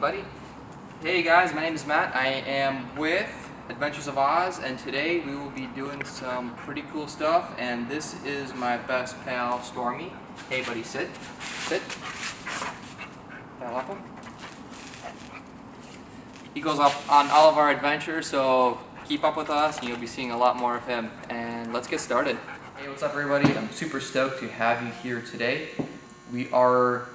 buddy. Hey guys, my name is Matt. I am with Adventures of Oz, and today we will be doing some pretty cool stuff. And this is my best pal, Stormy. Hey buddy, sit. Sit. Pal up him. He goes up on all of our adventures, so keep up with us and you'll be seeing a lot more of him. And let's get started. Hey, what's up everybody? I'm super stoked to have you here today. We are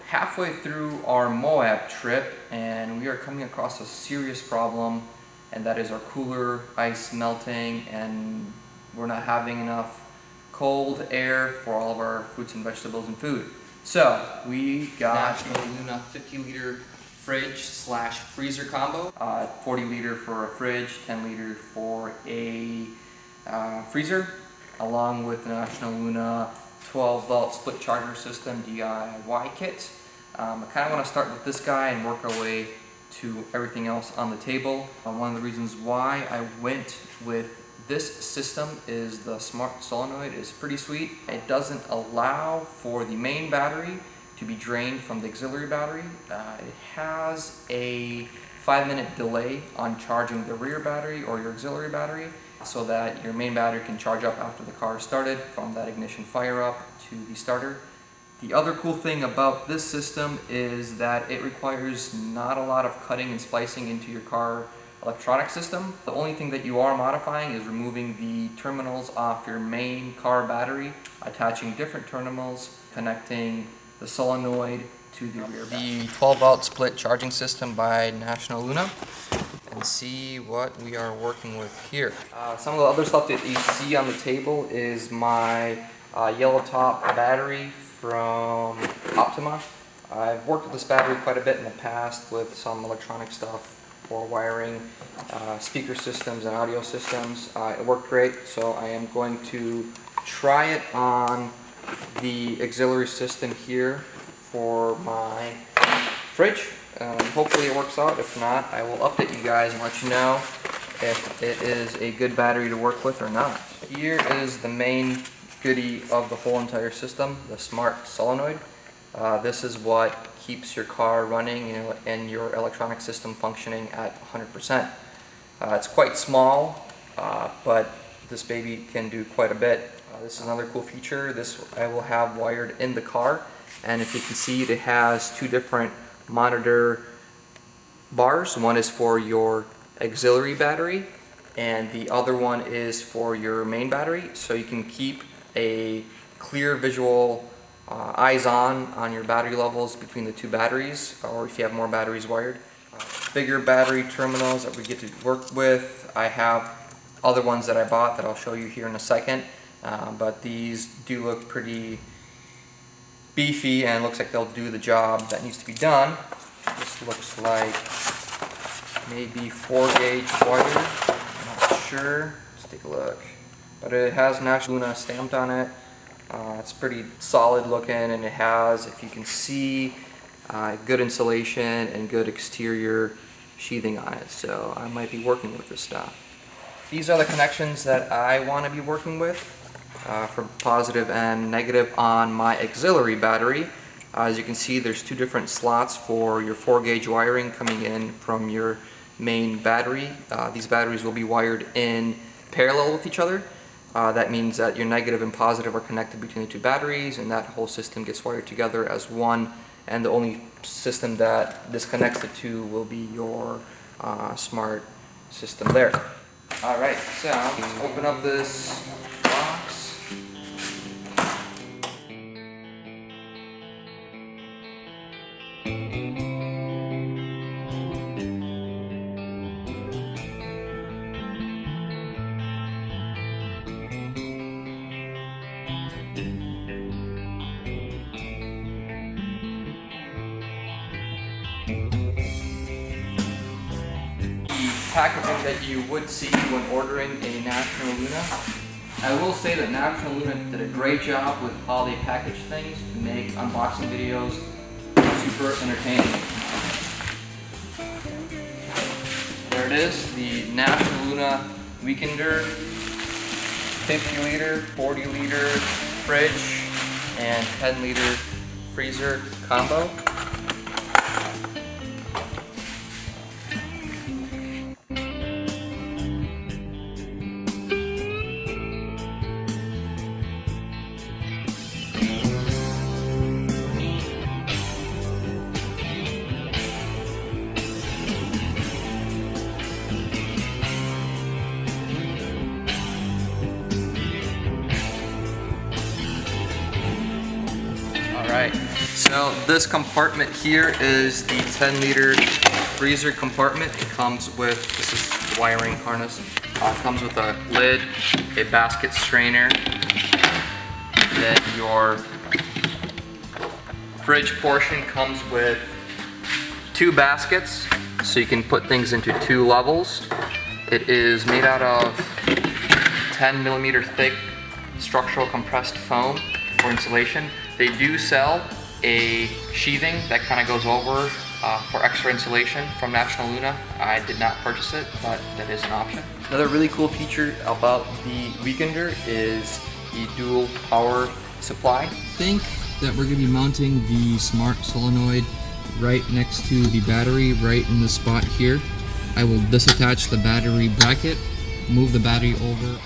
halfway through our Moab trip and we are coming across a serious problem, and that is our cooler ice melting, and we're not having enough cold air for all of our fruits and vegetables and food. So we got a Luna 50-liter fridge/freezer combo, 40 liter for a fridge, 10 liter for a freezer, along with the National Luna 12-volt split charger system DIY kit. I kind of want to start with this guy and work our way to everything else on the table. One of the reasons why I went with this system is the smart solenoid is pretty sweet. It doesn't allow for the main battery to be drained from the auxiliary battery. It has a 5-minute delay on charging the rear battery or your auxiliary battery, so that your main battery can charge up after the car is started from that ignition fire up to the starter. The other cool thing about this system is that it requires not a lot of cutting and splicing into your car electronic system. The only thing that you are modifying is removing the terminals off your main car battery, attaching different terminals, connecting the solenoid to the rear battery. The 12-volt split charging system by National Luna, and see what we are working with here. Some of the other stuff that you see on the table is my yellow top battery from Optima. I've worked with this battery quite a bit in the past with some electronic stuff for wiring speaker systems and audio systems. It worked great, so I am going to try it on the auxiliary system here for my fridge. Hopefully it works out. If not, I will update you guys and let you know if it is a good battery to work with or not. Here is the main goodie of the whole entire system, the smart solenoid. This is what keeps your car running and your electronic system functioning at 100%. It's quite small, but this baby can do quite a bit. This is another cool feature. This I will have wired in the car, and if you can see, it has two different monitor bars. One is for your auxiliary battery and the other one is for your main battery, so you can keep a clear visual eyes on your battery levels between the two batteries, or if you have more batteries wired. Bigger battery terminals that we get to work with. I have other ones that I bought that I'll show you here in a second, but these do look pretty beefy and looks like they'll do the job that needs to be done. This looks like maybe 4-gauge wire, I'm not sure. Let's take a look. But it has National Luna stamped on it. It's pretty solid looking, and it has, if you can see, good insulation and good exterior sheathing on it. So I might be working with this stuff. These are the connections that I want to be working with for positive and negative on my auxiliary battery. As you can see, there's two different slots for your 4-gauge wiring coming in from your main battery. These batteries will be wired in parallel with each other. That means that your negative and positive are connected between the two batteries, and that whole system gets wired together as one, and the only system that disconnects the two will be your smart system there. Alright, so let's open up this box. Packaging that you would see when ordering a National Luna. I will say that National Luna did a great job with how they package things to make unboxing videos super entertaining. There it is, the National Luna Weekender 50-liter, 40-liter fridge and 10-liter freezer combo. Now this compartment here is the 10-liter freezer compartment. It comes with, this is the wiring harness. It comes with a lid, a basket strainer, then your fridge portion comes with 2 baskets, so you can put things into 2 levels. It is made out of 10mm thick structural compressed foam for insulation. They do sell a sheathing that kind of goes over for extra insulation from National Luna. I did not purchase it, but that is an option. Another really cool feature about the Weekender is the dual power supply. Think that we're going to be mounting the smart solenoid right next to the battery, right in the spot here. I will disattach the battery bracket, move the battery over.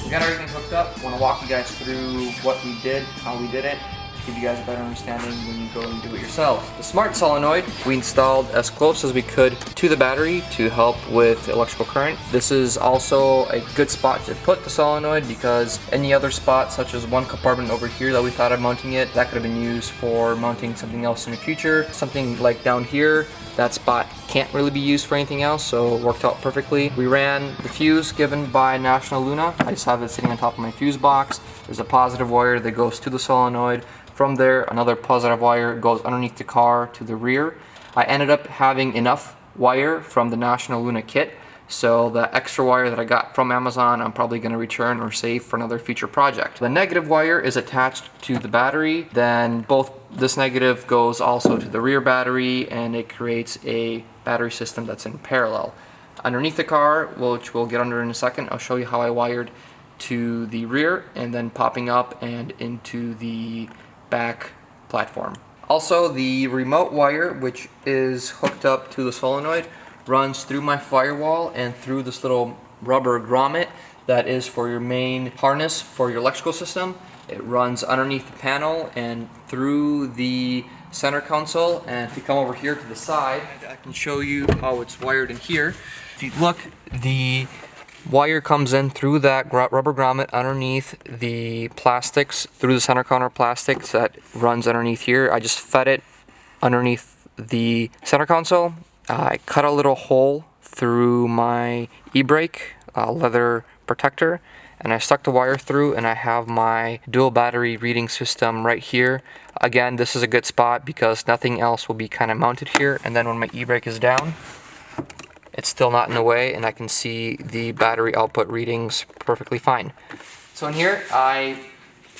We got everything hooked up. I want to walk you guys through what we did, how we did it, to give you guys a better understanding when you go and do it yourselves. The smart solenoid we installed as close as we could to the battery to help with electrical current. This is also a good spot to put the solenoid because any other spot, such as one compartment over here that we thought of mounting it, that could have been used for mounting something else in the future. Something like down here, that spot can't really be used for anything else, so it worked out perfectly. We ran the fuse given by National Luna. I just have it sitting on top of my fuse box. There's a positive wire that goes to the solenoid. From there, another positive wire goes underneath the car to the rear. I ended up having enough wire from the National Luna kit, so the extra wire that I got from Amazon I'm probably going to return or save for another future project. The negative wire is attached to the battery, then both this negative goes also to the rear battery, and it creates a battery system that's in parallel. Underneath the car, which we'll get under in a second, I'll show you how I wired to the rear and then popping up and into the back platform. Also, the remote wire, which is hooked up to the solenoid, runs through my firewall and through this little rubber grommet that is for your main harness for your electrical system. It runs underneath the panel and through the center console, and if you come over here to the side, I can show you how it's wired in here. If you look, the wire comes in through that rubber grommet underneath the plastics, through the center counter plastics that runs underneath here. I just fed it underneath the center console. I cut a little hole through my e-brake leather protector, and I stuck the wire through, and I have my dual battery reading system right here. Again, this is a good spot because nothing else will be kind of mounted here, and then when my e-brake is down, it's still not in the way, and I can see the battery output readings perfectly fine. So in here, I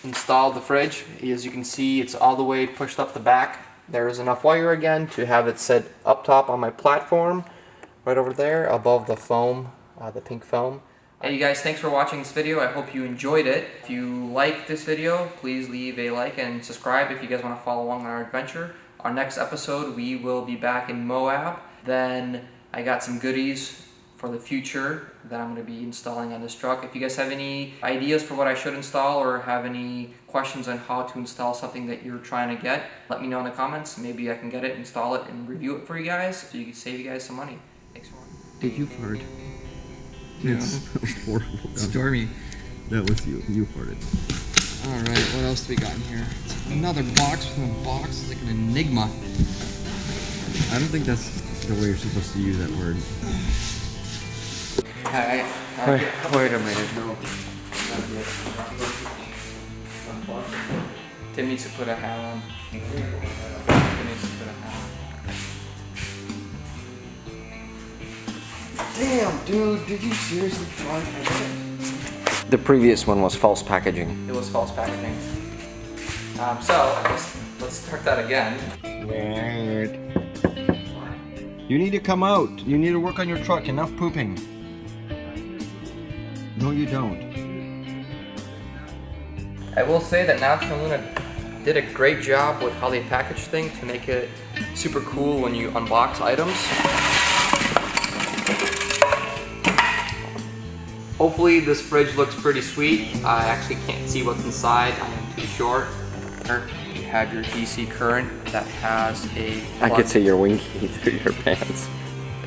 installed the fridge. As you can see, it's all the way pushed up the back. There is enough wire again to have it set up top on my platform, right over there above the foam, the pink foam. Hey you guys, thanks for watching this video. I hope you enjoyed it. If you like this video, please leave a like and subscribe if you guys want to follow along on our adventure. Our next episode, we will be back in Moab. Then I got some goodies for the future that I'm going to be installing on this truck. If you guys have any ideas for what I should install or have any questions on how to install something that you're trying to get, let me know in the comments. Maybe I can get it, install it, and review it for you guys so you can save you guys some money. Thanks for watching. Did you fart? Yeah, that was horrible. Stormy. That was you. You farted. Alright, what else do we got in here? Another box from a box. It's like an enigma. I don't think that's the way you're supposed to use that word. Wait a minute. No. Tim needs to put a hat on. Tim needs to put a hat on. Damn, dude, did you seriously try it? The previous one was false packaging. It was false packaging. So, I guess let's start that again. Weird. You need to come out. You need to work on your truck. Enough pooping. No, you don't. I will say that National Luna did a great job with how they package things to make it super cool when you unbox items. Hopefully this fridge looks pretty sweet. I actually can't see what's inside. I am too short. You have your DC current that has a I plug. could see your winky through your pants.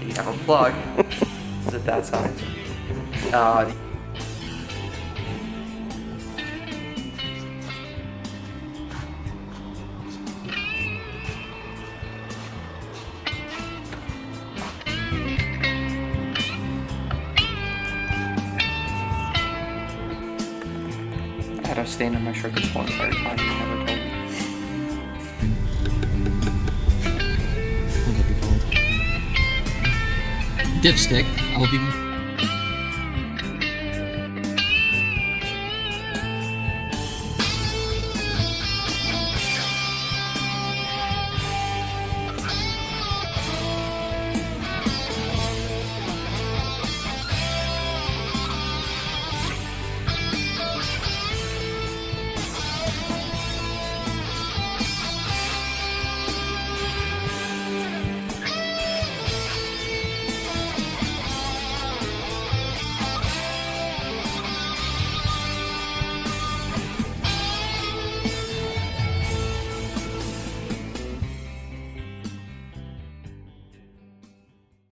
You have a plug. Is it that size? I had a stain on my shirt this whole entire time. I never told you. What'd that be called? Dipstick. I'll be